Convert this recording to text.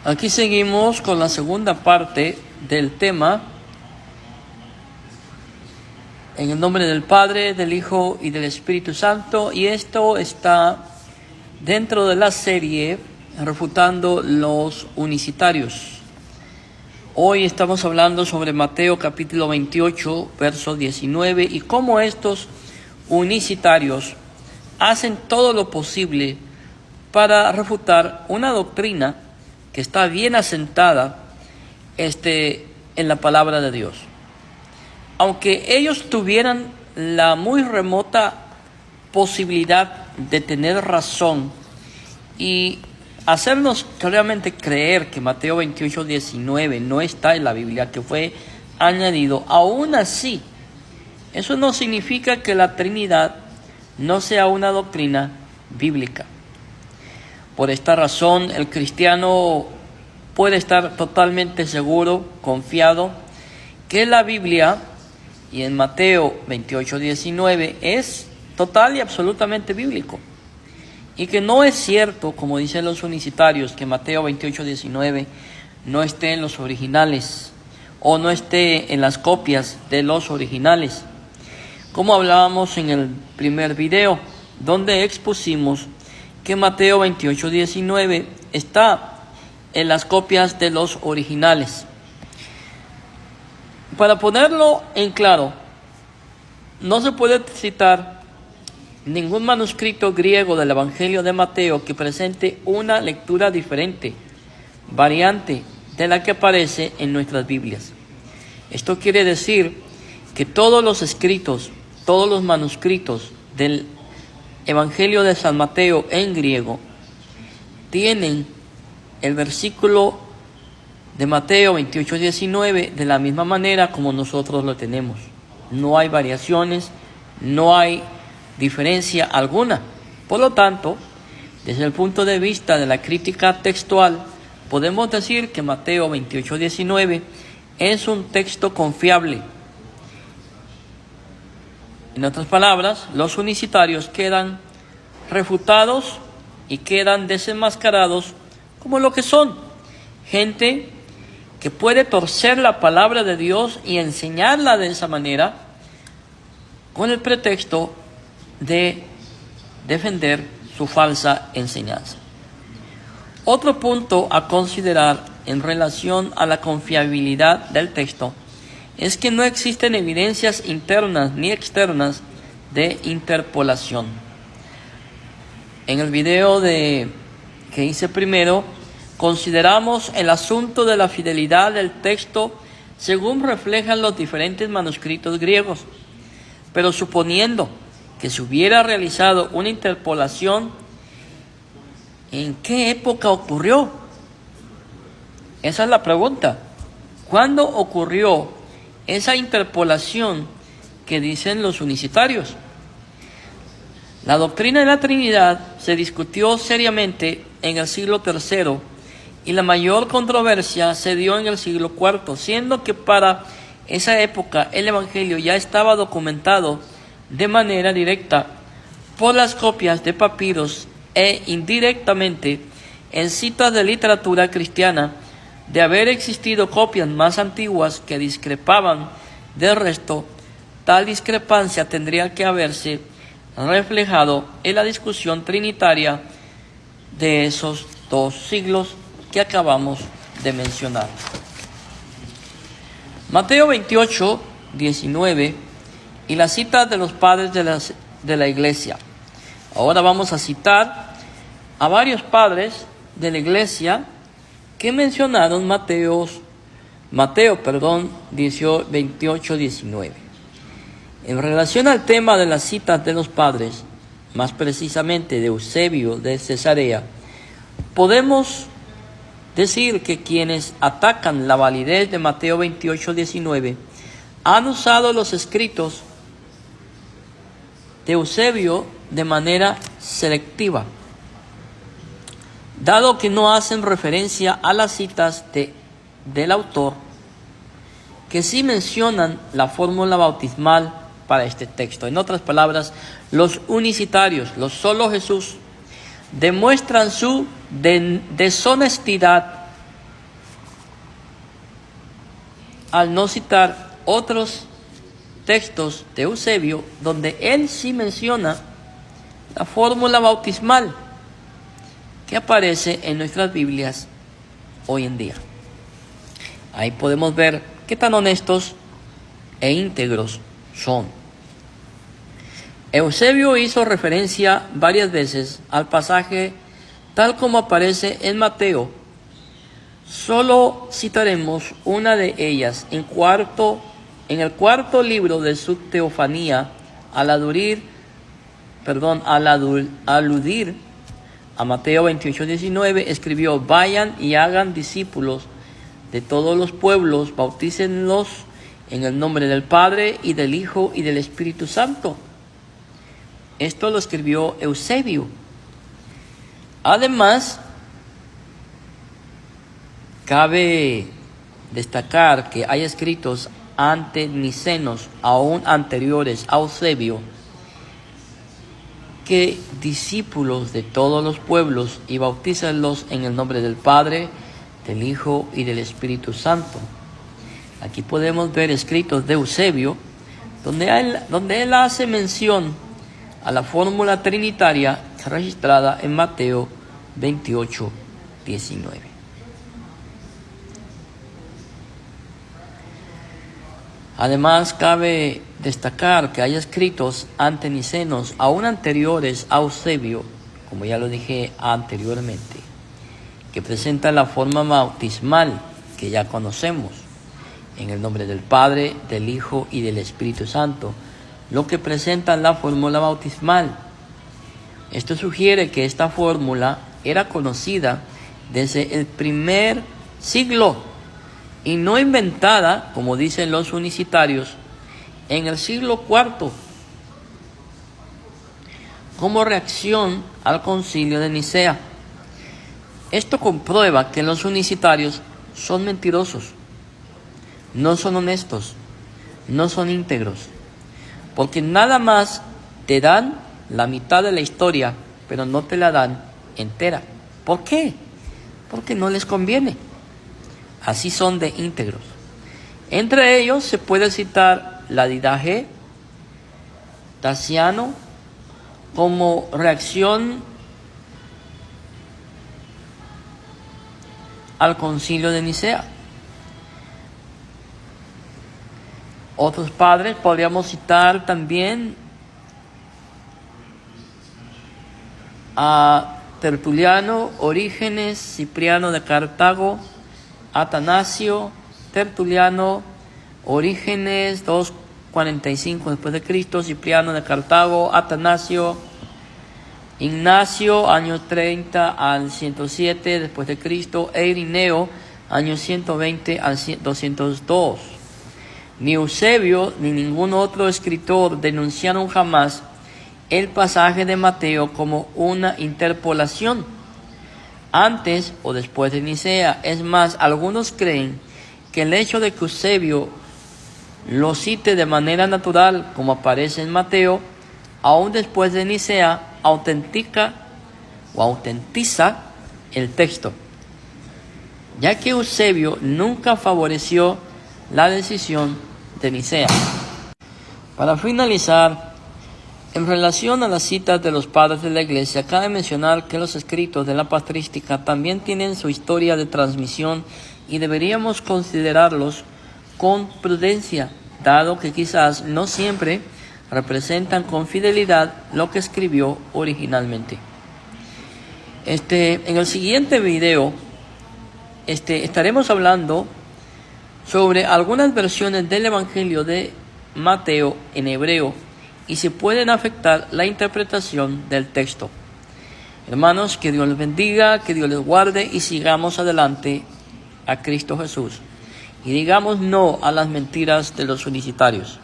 Aquí seguimos con la segunda parte del tema. En el nombre del Padre, del Hijo y del Espíritu Santo. Y esto está dentro de la serie refutando los unicitarios. Hoy estamos hablando sobre Mateo capítulo 28, verso 19, y cómo estos unicitarios hacen todo lo posible para refutar una doctrina que está bien asentada en la palabra de Dios. Aunque ellos tuvieran la muy remota posibilidad de tener razón y hacernos claramente creer que Mateo 28, 19 no está en la Biblia, que fue añadido, aún así, eso no significa que la Trinidad no sea una doctrina bíblica. Por esta razón, el cristiano puede estar totalmente seguro, confiado, que la Biblia, y en Mateo 28, 19, es total y absolutamente bíblico. Y que no es cierto, como dicen los unicitarios, que Mateo 28, 19 no esté en los originales o no esté en las copias de los originales. Como hablábamos en el primer video, donde expusimos que Mateo 28, 19 está en las copias de los originales. Para ponerlo en claro, no se puede citar ningún manuscrito griego del Evangelio de Mateo que presente una lectura diferente, variante de la que aparece en nuestras Biblias. Esto quiere decir que todos los escritos, todos los manuscritos del Evangelio de San Mateo en griego tienen el versículo de Mateo 28, 19 de la misma manera como nosotros lo tenemos. No hay variaciones, no hay diferencia alguna. Por lo tanto, desde el punto de vista de la crítica textual, podemos decir que Mateo 28, 19 es un texto confiable. En otras palabras, los unicitarios quedan refutados y quedan desenmascarados como lo que son: gente que puede torcer la palabra de Dios y enseñarla de esa manera con el pretexto de defender su falsa enseñanza. Otro punto a considerar en relación a la confiabilidad del texto es que no existen evidencias internas ni externas de interpolación. En el video que hice primero, consideramos el asunto de la fidelidad del texto según reflejan los diferentes manuscritos griegos, pero suponiendo que se hubiera realizado una interpolación, ¿en qué época ocurrió? Esa es la pregunta. ¿Cuándo ocurrió esa interpolación que dicen los unicitarios? La doctrina de la Trinidad se discutió seriamente en el siglo III y la mayor controversia se dio en el siglo IV, siendo que para esa época el Evangelio ya estaba documentado de manera directa por las copias de papiros e indirectamente en citas de literatura cristiana. De haber existido copias más antiguas que discrepaban del resto, tal discrepancia tendría que haberse reflejado en la discusión trinitaria de esos 2 siglos que acabamos de mencionar. Mateo 28, 19 y la cita de los padres de la iglesia. Ahora vamos a citar a varios padres de la iglesia que mencionaron Mateo 28, 19. En relación al tema de las citas de los padres, más precisamente de Eusebio de Cesarea, podemos decir que quienes atacan la validez de Mateo 28, 19 han usado los escritos de Eusebio de manera selectiva, dado que no hacen referencia a las citas del autor, que sí mencionan la fórmula bautismal para este texto. En otras palabras, los unicitarios, los solo Jesús, demuestran su deshonestidad al no citar otros textos de Eusebio donde él sí menciona la fórmula bautismal que aparece en nuestras Biblias hoy en día. Ahí podemos ver qué tan honestos e íntegros son. Eusebio hizo referencia varias veces al pasaje tal como aparece en Mateo. Solo citaremos una de ellas en el cuarto libro de su teofanía, al aludir a Mateo 28:19, escribió: vayan y hagan discípulos de todos los pueblos, bautícenlos en el nombre del Padre y del Hijo y del Espíritu Santo. Esto lo escribió Eusebio. Además, cabe destacar que hay escritos antenicenos, aún anteriores a Eusebio, que discípulos de todos los pueblos y bautízanlos en el nombre del Padre, del Hijo y del Espíritu Santo. Aquí podemos ver escritos de Eusebio donde él hace mención a la fórmula trinitaria registrada en Mateo 28:19. Además, cabe destacar que hay escritos antenicenos, aún anteriores a Eusebio, como ya lo dije anteriormente, que presentan la forma bautismal que ya conocemos, en el nombre del Padre, del Hijo y del Espíritu Santo, lo que presentan la fórmula bautismal. Esto sugiere que esta fórmula era conocida desde el primer siglo y no inventada, como dicen los unicitarios, en el siglo IV, como reacción al Concilio de Nicea. Esto comprueba que los unicitarios son mentirosos, no son honestos, no son íntegros, porque nada más te dan la mitad de la historia, pero no te la dan entera. ¿Por qué? Porque no les conviene. Así son de íntegros. Entre ellos se puede citar la Didache, Tasiano, como reacción al Concilio de Nicea. Otros padres podríamos citar también a Tertuliano, Orígenes, Cipriano de Cartago, Atanasio, Tertuliano, Orígenes 245 después de Cristo, Cipriano de Cartago, Atanasio, Ignacio, años 30 al 107 después de Cristo, e Irineo, años 120 al 202. Ni Eusebio ni ningún otro escritor denunciaron jamás el pasaje de Mateo como una interpolación antes o después de Nicea. Es más, algunos creen que el hecho de que Eusebio lo cite de manera natural, como aparece en Mateo, aún después de Nicea, autentiza el texto, ya que Eusebio nunca favoreció la decisión de Nicea. Para finalizar, en relación a las citas de los padres de la Iglesia, cabe mencionar que los escritos de la patrística también tienen su historia de transmisión y deberíamos considerarlos con prudencia, dado que quizás no siempre representan con fidelidad lo que escribió originalmente. En el siguiente video estaremos hablando sobre algunas versiones del Evangelio de Mateo en hebreo y si pueden afectar la interpretación del texto. Hermanos, que Dios les bendiga, que Dios les guarde y sigamos adelante a Cristo Jesús. Y digamos no a las mentiras de los unicitarios.